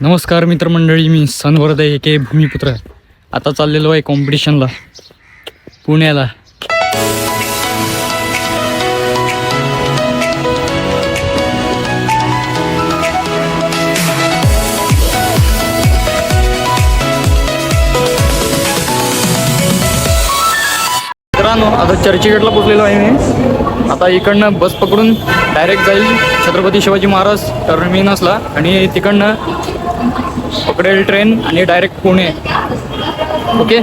नमस्कार मित्रमंडळी, मी सनवरदय के भूमिपुत्र. आता चाललेलो आहे कॉम्पिटिशनला पुण्याला. मित्रांनो, आता चर्चगेटला पोचलेलो आहे मी. आता इकडनं बस पकडून डायरेक्ट जाईल छत्रपती शिवाजी महाराज टर्मिनसला आणि तिकडनं पकडेल ट्रेन आणि डायरेक्ट पुणे. ओके.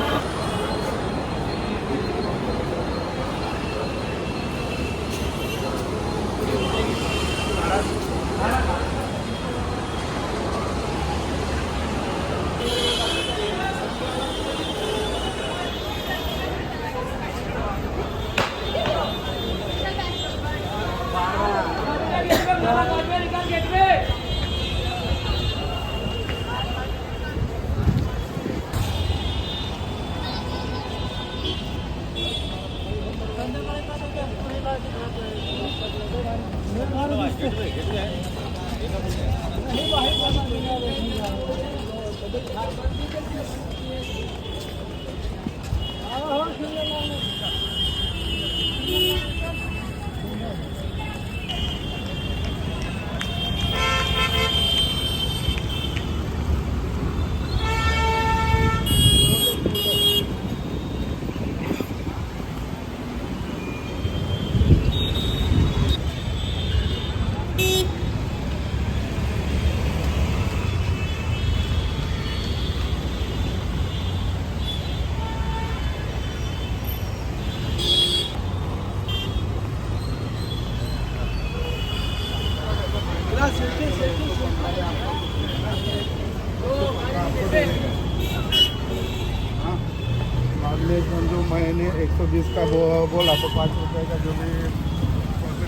जो मैंने 120 का बोला तो 5 रुपये का जो भी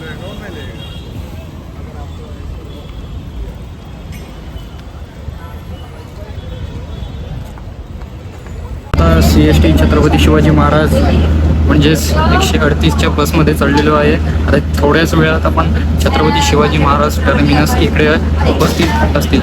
रहेगा वो मैं लेगा. अगर आपको आता CST छत्रपती शिवाजी महाराज म्हणजेच 138च्या बसमध्ये चढलेलो आहे. आता थोड्याच वेळात आपण छत्रपती शिवाजी महाराज टर्मिनस इकडे उपस्थित असतील.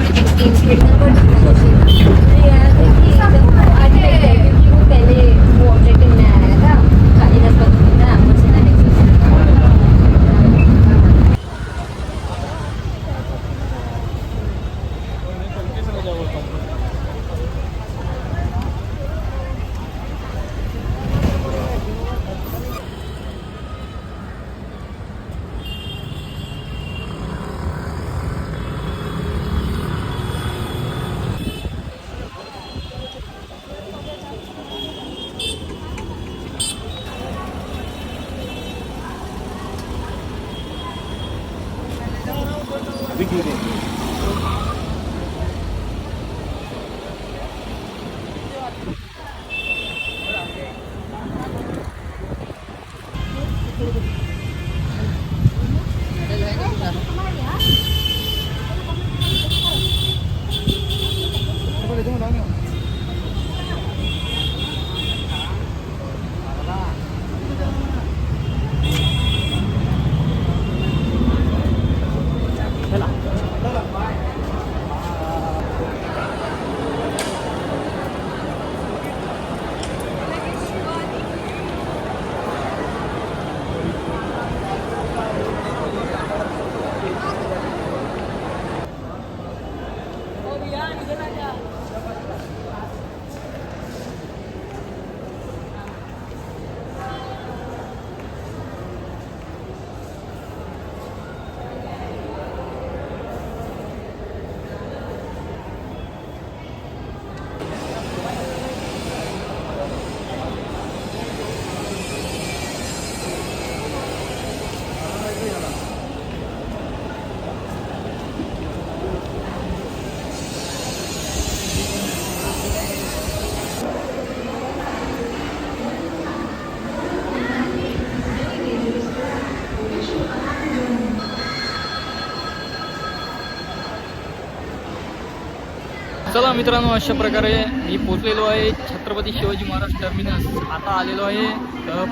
चला मित्रांनो, अशा प्रकारे मी पोचलेलो आहे छत्रपती शिवाजी महाराज टर्मिनस. आता आलेलो आहे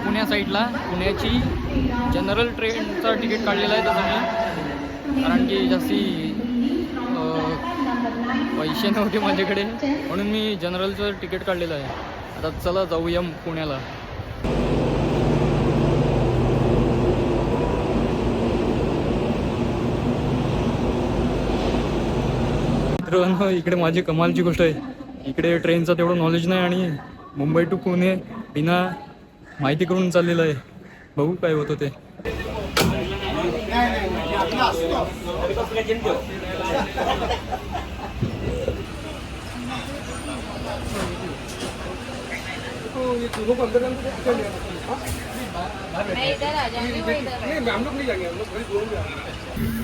पुण्या साईडला. पुण्याची जनरल ट्रेनचा तिकीट काढलेला आहे तसं मी, कारण की जास्ती पैसे नव्हते माझ्याकडे म्हणून मी जनरलचं तिकीट काढलेलं आहे. आता चला जाऊया पुण्याला. मित्रांनो इकडे माझी कमालची गोष्ट आहे, इकडे ट्रेनचं तेवढं नॉलेज नाही आणि मुंबई टू पुणे बिना माहिती करून चाललेलं आहे. बघू काय होतं ते. मैं इधर आ जाऊंगी, वो इधर नहीं हम लोग नहीं जाएंगे, हम लोग वही दूर में जाएंगे.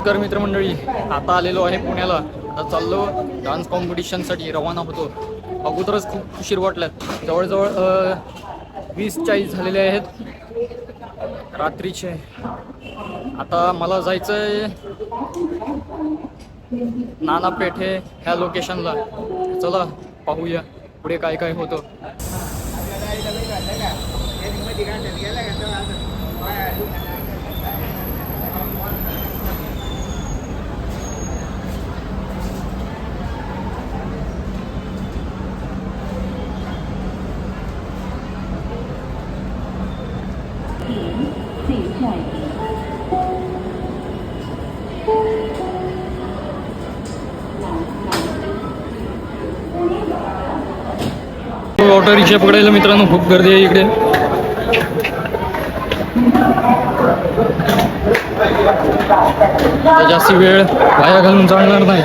नमस्कार मित्रमंडळी, आता आलेलो आहे पुण्याला. आता चाललो डान्स कॉम्पिटिशनसाठी रवाना होतो. अगोदरच खूप उशीर वाटल्यात, जवळजवळ 20-40 झालेले आहेत रात्रीचे. आता मला जायचं आहे नाना पेठे ह्या लोकेशनला. चला पाहूया पुढे काय काय होतं. ऑटो रिक्षा पकडायला मित्रांनो खूप गर्दी आहे इकडे. आता जास्ती वेळ वाया घालून चालणार नाही.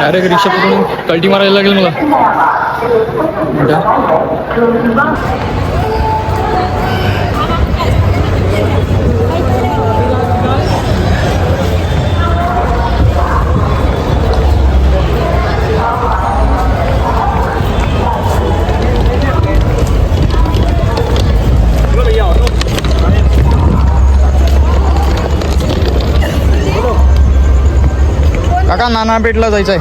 डायरेक्ट रिक्षा पकडून कल्टी मारायला लागेल मला. काका नानापेठला जायचं आहे.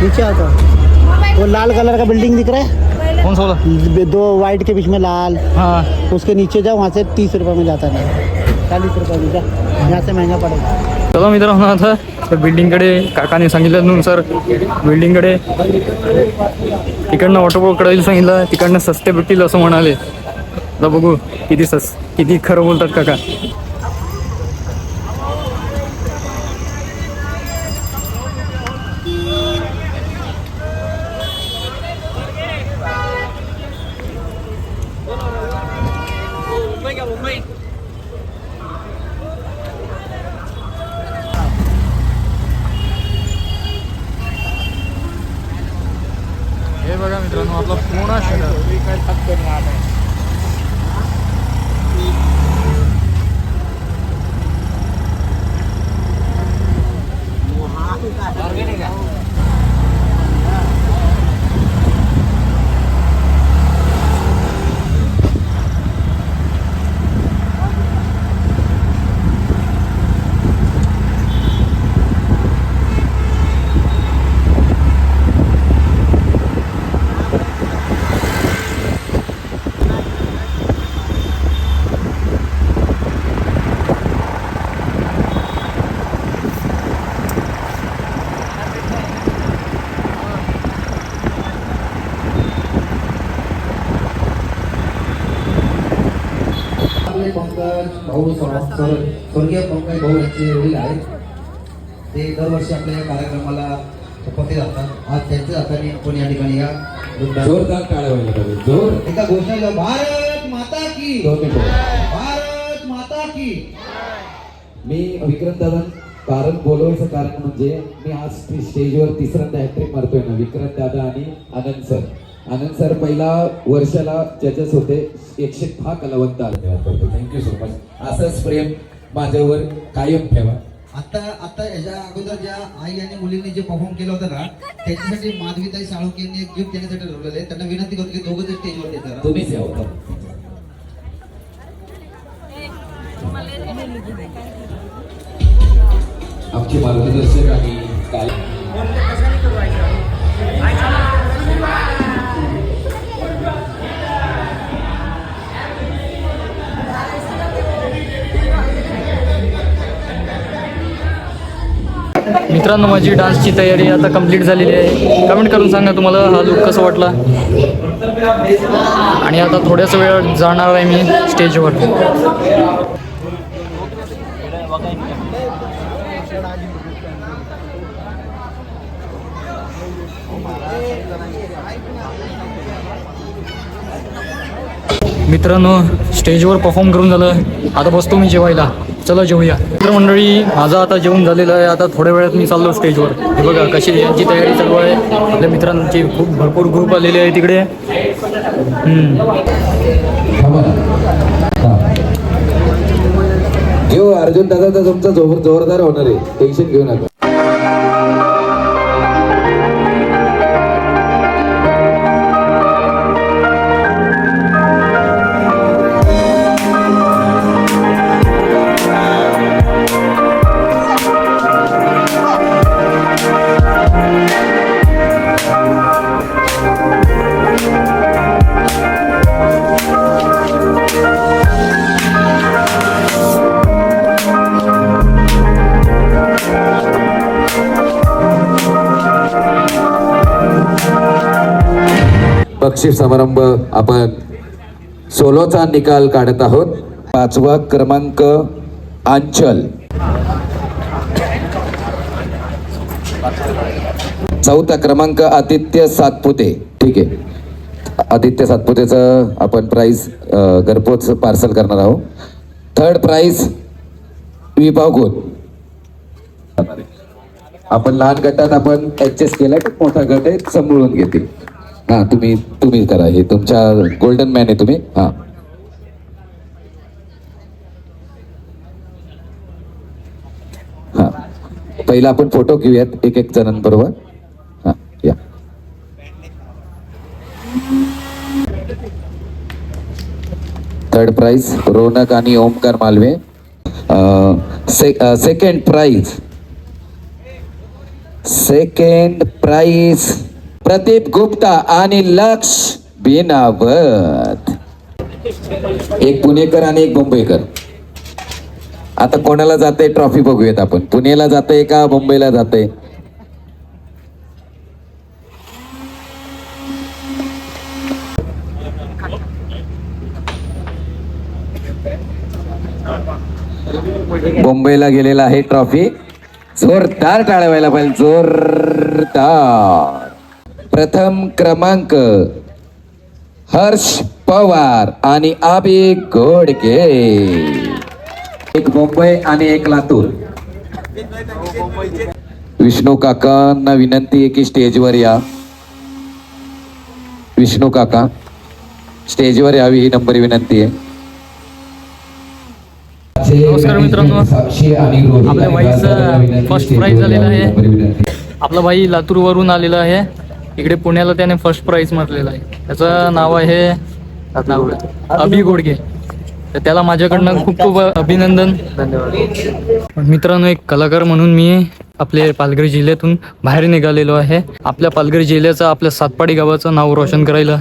नीचे आता वो लाल कलर का बिल्डिंग दिख रहा है, कोण सोला? दो वाइट के बीच में लाल, हां उसके नीचे जाओ, वहाँ से 30 रुपये में जाता है, 40 रुपये में जा, यहाँ से महंगा पड़ेगा. चला मित्रांनो आता तर बिल्डिंगकडे काकाने सांगितल्यानुसार बिल्डिंगकडे तिकडनं ऑटो पकडायला सांगितलं. तिकडनं सस्ते भेटतील असं म्हणाले. आता बघू किती खरं बोलतात काका. हे बघा मित्रांनो आपला पूर्ण शहर. पंकज भाऊ स्वर्गीय पंकज भाऊ यांचे वडील आहेत. ते दरवर्षी आपल्या या कार्यक्रमाला उपस्थित असतात. आज त्यांच्या हाताने आपण या ठिकाणी या जोरदार टाळ्या वाजल्या पाहिजे. जोर एका घोषणा, भारत माता की, भारत माता की. मी विक्रम दादा कारण बोलवायचं कारण म्हणजे मी आज स्टेजवर तिसऱ्यांदा हॅट्रिक मारतोय ना. विक्रम दादा आणि आनंद सर पहिला वर्षाला जजेस होते. 106 कलावंत आले. Thank you so much. असंच प्रेम माझ्यावर कायम ठेवा. आता याच्या अगोदर ज्या आई आणि मुलींनी जे परफॉर्म केलं होतं ना, त्याच्यासाठी माधवीताई साळुंखे यांनी एक गिफ्ट देण्यासाठी ठरवलेलं आहे. त्यांना विनंती करतो की दोघं स्टेजवर येतात. तुम्हीच यावं. आमचे मार्गदर्शक आणि काय मित्रांनो माझी डान्सची तयारी आता कंप्लीट झालेली आहे. कमेंट करून सांगा तुम्हाला हा लुक कसं वाटला. आणि आता थोड्याच वेळ जाणार आहे मी स्टेजवर. मित्रांनो स्टेजवर परफॉर्म करून झालं. आता बसतो मी जेवायला. चला जेवूया. मित्रमंडळी माझं आता जेवण झालेलं आहे. आता थोड्या वेळात मी चाललो स्टेजवर. हे बघा कशी यांची तयारी चालू आहे. आपल्या मित्रांची खूप भरपूर ग्रुप आलेले आहे तिकडे. जो अर्जुन दादा तर तुमचा जोरदार होणार आहे. टेन्शन घेऊ नका. बक्षीस समारंभ आपण 16चा निकाल काढत आहोत. 5वा क्रमांक आंचल, 4था क्रमांक आदित्य सातपुते. ठीक आहे. आदित्य सातपुतेचं आपण प्राईज घरपोच पार्सल करणार आहोत. थर्ड प्राईज विभाग गोल. आपण लहान गटात आपण ऍडजस्ट केला की मोठा गट आहे सांभाळून घेतील. हा तुम्ही करा, हे तुमच्या गोल्डन मॅन आहे तुम्ही. हा हा पहिला आपण फोटो घेऊयात एक एक जणांबरोबर. हा या. थर्ड प्राइज रोनक आणि ओमकार मालवे. सेकंड प्राइज प्रदीप गुप्ता आणि लक्ष बिनावत. एक पुणेकर आणि एक मुंबईकर. आता कोणाला जाते ट्रॉफी बघूयात आपण. पुण्याला जाते का मुंबईला जाते. मुंबईला गेलेला आहे ट्रॉफी. जोरदार टाळ्या व्हायला पाहिजे, जोरदार. प्रथम क्रमांक हर्ष पवार आणि आबी गोडके. एक मुंबई आणि एक लातूर. विष्णू काकांना विनंती आहे की स्टेजवर या. विष्णू काका स्टेजवर यावी ही नंबरी विनंती आहे. नमस्कार मित्रांनो, आपल्या बाईचं फर्स्ट प्राइज झालेलं आहे. आपला बाई लातूरवरून आलेला आहे. इकडे पुण्याला त्याने फर्स्ट प्राइज मारलेला आहे. त्याचं नाव आहे अभि गोडगे. तर त्याला माझ्याकडनं खूप खूप अभिनंदन, धन्यवाद. मित्रांनो, एक कलाकार म्हणून मी आपल्या पालघर जिल्ह्यातून बाहेर निघालेलो आहे. आपल्या पालघर जिल्ह्याचं, आपल्या सातपाडी गावाचं नाव रोशन करायला.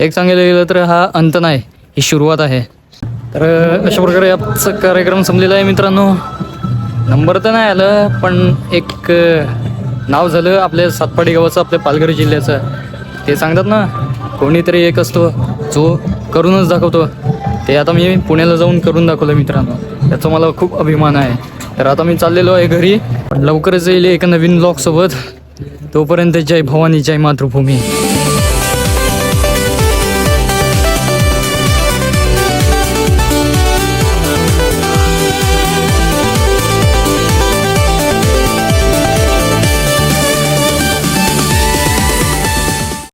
एक सांगायला गेलं तर हा अंत नाही, ही सुरुवात आहे. तर अशा प्रकारे आजचा कार्यक्रम संपलेला आहे मित्रांनो. नंबर तर नाही आलं, पण एक नाव झालं आपल्या सातपाडी गावाचं, आपल्या पालघर जिल्ह्याचं. ते सांगतात ना, कोणीतरी एक असतो जो करूनच दाखवतो. ते आता मी पुण्याला जाऊन करून दाखवलं मित्रांनो. त्याचा मला खूप अभिमान आहे. तर आता मी चाललेलो आहे घरी. पण लवकरच येईल एका नवीन ब्लॉगसोबत. तोपर्यंत जय भवानी, जय मातृभूमी.